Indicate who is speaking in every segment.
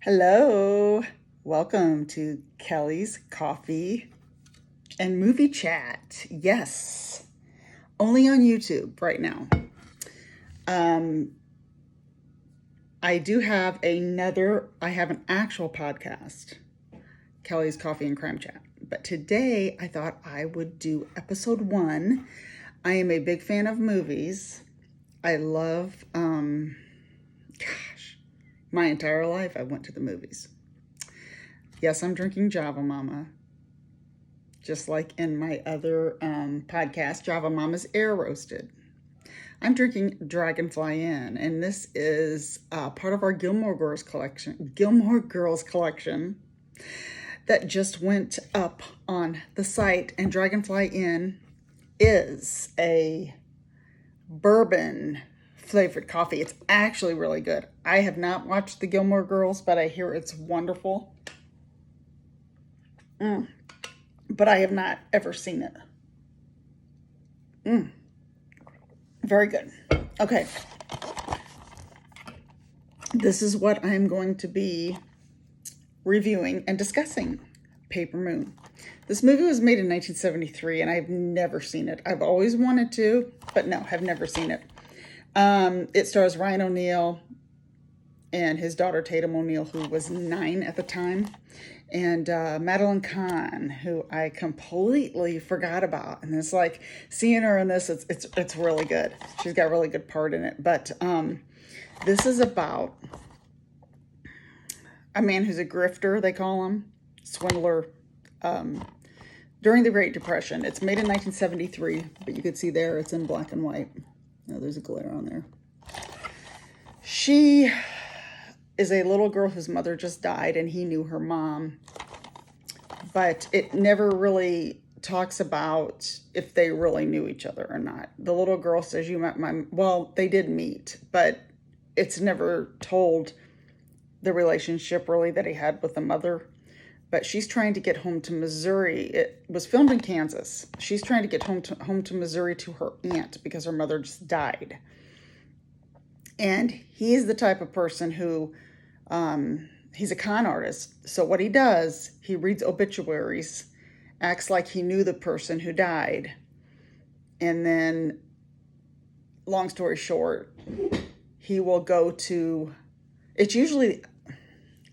Speaker 1: Hello, welcome to Kelly's Coffee and Movie Chat. Yes, only on YouTube right now. I do have I have an actual podcast, Kelly's Coffee and Crime Chat. But today I thought I would do episode 1. I am a big fan of movies. I love, my entire life I went to the movies. Yes, I'm drinking Java Mama, just like in my other podcast, Java Mama's Air Roasted. I'm drinking Dragonfly Inn, and this is part of our Gilmore Girls collection that just went up on the site. And Dragonfly Inn is a bourbon flavored coffee. It's actually really good. I have not watched the Gilmore Girls, but I hear it's wonderful. But I have not ever seen it. Very good. Okay. This is what I'm going to be reviewing and discussing. Paper Moon. This movie was made in 1973, and I've never seen it. I've always wanted to, but no, have never seen it. It stars Ryan O'Neal and his daughter Tatum O'Neal, who was 9 at the time, and Madeline Kahn, who I completely forgot about. And it's like seeing her in this, it's really good. She's got a really good part in it. But this is about a man who's a grifter, they call him, swindler, during the Great Depression. It's made in 1973, but you can see there it's in black and white. Oh, there's a glare on there. She is a little girl whose mother just died, and he knew her mom. But it never really talks about if they really knew each other or not. The little girl says, "You met my..." Well, they did meet, but it's never told the relationship really that he had with the mother. But she's trying to get home to Missouri. It was filmed in Kansas. She's trying to get home to Missouri to her aunt because her mother just died. And he's the type of person who, he's a con artist. So what he does, he reads obituaries, acts like he knew the person who died. And then, long story short, he will go to, it's usually,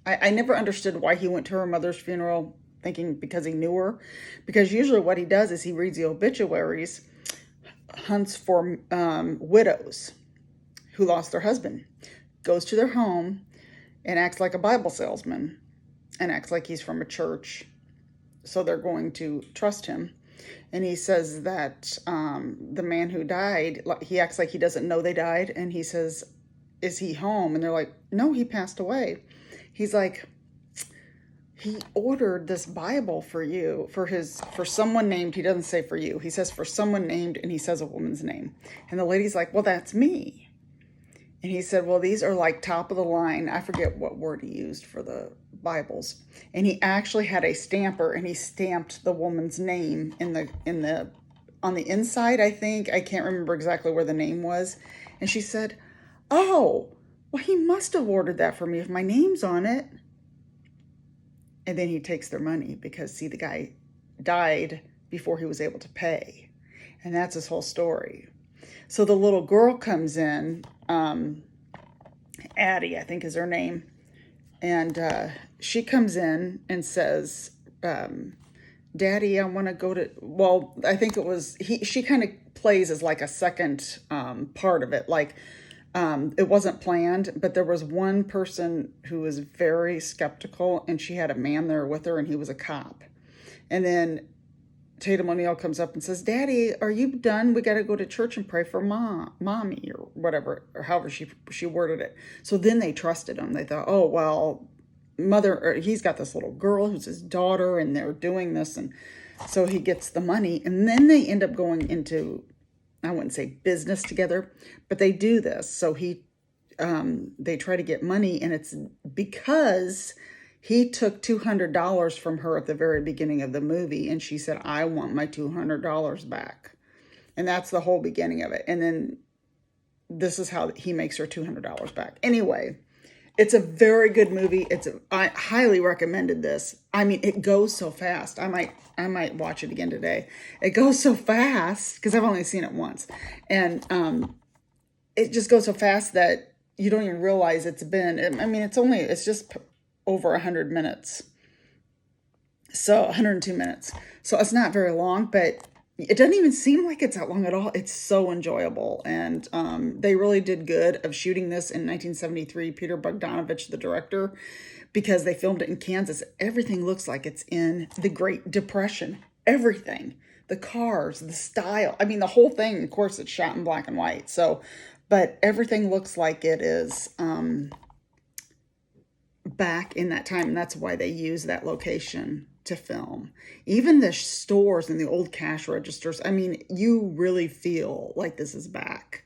Speaker 1: I never understood why he went to her mother's funeral, thinking because he knew her. Because usually what he does is he reads the obituaries, hunts for widows who lost their husband, goes to their home and acts like a Bible salesman and acts like he's from a church. So they're going to trust him. And he says that the man who died, he acts like he doesn't know they died. And he says, "Is he home?" And they're like, "No, he passed away." He's like, "He ordered this Bible for you, for someone named," he doesn't say for you, he says for someone named, and he says a woman's name. And the lady's like, "Well, that's me." And he said, "Well, these are like top of the line." I forget what word he used for the Bibles. And he actually had a stamper, and he stamped the woman's name on the inside, I think. I can't remember exactly where the name was. And she said, "Oh, well, he must have ordered that for me if my name's on it." And then he takes their money because, see, the guy died before he was able to pay. And that's his whole story. So the little girl comes in, Addie, I think is her name. And she comes in and says, "Daddy, I want to go to..." Well, I think it was, she kind of plays as like a second part of it. Like, it wasn't planned, but there was one person who was very skeptical, and she had a man there with her, and he was a cop. And then Tatum O'Neal comes up and says, "Daddy, are you done? We got to go to church and pray for mommy," or whatever, or however she worded it. So then they trusted him. They thought, "Oh, well, he's got this little girl who's his daughter, and they're doing this." And so he gets the money, and then they end up going into, I wouldn't say business together, but they do this. So they try to get money, and it's because he took $200 from her at the very beginning of the movie, and she said, "I want my $200 back." And that's the whole beginning of it. And then this is how he makes her $200 back. Anyway, It's a very good movie. I highly recommended this. I mean, it goes so fast. I might watch it again today. It goes so fast because I've only seen it once, and it just goes so fast that you don't even realize it's been. I mean, it's just over 100 minutes, so 102 minutes. So it's not very long, but it doesn't even seem like it's that long at all. It's so enjoyable. And they really did good of shooting this in 1973. Peter Bogdanovich, the director, because they filmed it in Kansas. Everything looks like it's in the Great Depression. Everything. The cars, the style. I mean, the whole thing, of course, it's shot in black and white. So, but everything looks like it is back in that time. And that's why they use that location to film. Even the stores and the old cash registers, I mean, you really feel like this is back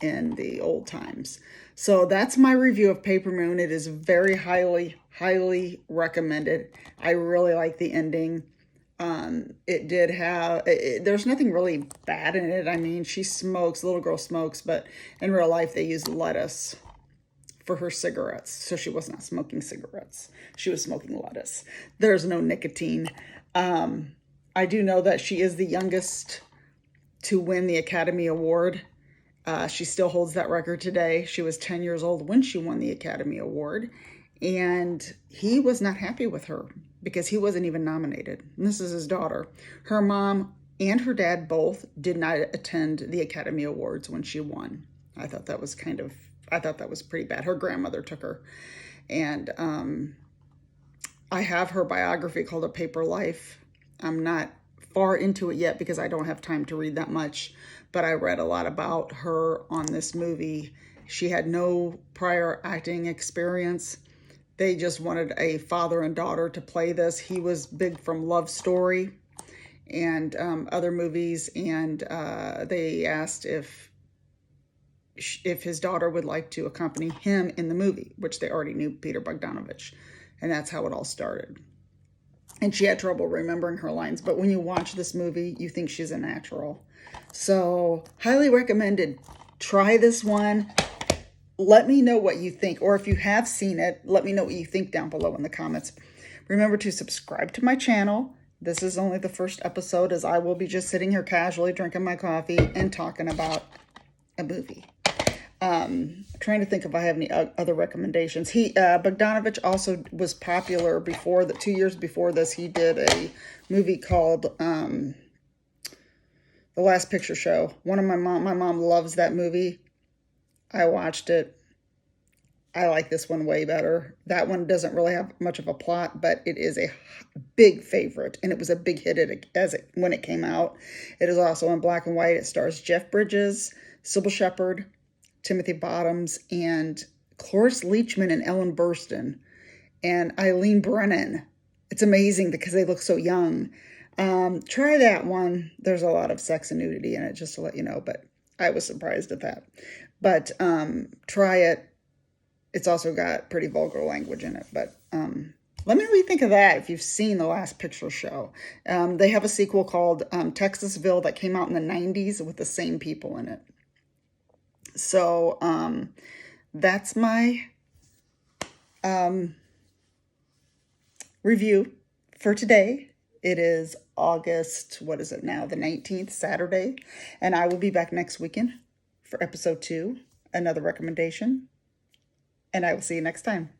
Speaker 1: in the old times. So that's my review of Paper Moon. It is very highly recommended. I really like the ending. It did have, there's nothing really bad in it. I mean, she smokes, the little girl smokes, but in real life they use lettuce for her cigarettes. So she was not smoking cigarettes. She was smoking lettuce. There's no nicotine. I do know that she is the youngest to win the Academy Award. She still holds that record today. She was 10 years old when she won the Academy Award. And he was not happy with her because he wasn't even nominated. And this is his daughter. Her mom and her dad both did not attend the Academy Awards when she won. I thought that was pretty bad. Her grandmother took her. And I have her biography called A Paper Life. I'm not far into it yet because I don't have time to read that much, but I read a lot about her on this movie. She had no prior acting experience. They just wanted a father and daughter to play this. He was big from Love Story and other movies, and they asked if his daughter would like to accompany him in the movie, which they already knew Peter Bogdanovich. And that's how it all started. And she had trouble remembering her lines. But when you watch this movie, you think she's a natural. So, highly recommended. Try this one. Let me know what you think. Or if you have seen it, let me know what you think down below in the comments. Remember to subscribe to my channel. This is only the first episode, as I will be just sitting here casually drinking my coffee and talking about a movie. Trying to think if I have any other recommendations. Bogdanovich also was popular before 2 years before this. He did a movie called The Last Picture Show. My mom loves that movie. I watched it. I like this one way better. That one doesn't really have much of a plot, but it is a big favorite, and it was a big hit when it came out. It is also in black and white. It stars Jeff Bridges, Sybil Shepherd, Timothy Bottoms, and Cloris Leachman and Ellen Burstyn, and Eileen Brennan. It's amazing because they look so young. Try that one. There's a lot of sex and nudity in it, just to let you know, but I was surprised at that. But try it. It's also got pretty vulgar language in it, but let me know what you think of that if you've seen The Last Picture Show. They have a sequel called Texasville that came out in the 90s with the same people in it. So, that's my review for today. It is August, what is it now? The 19th, Saturday. And I will be back next weekend for episode 2, another recommendation. And I will see you next time.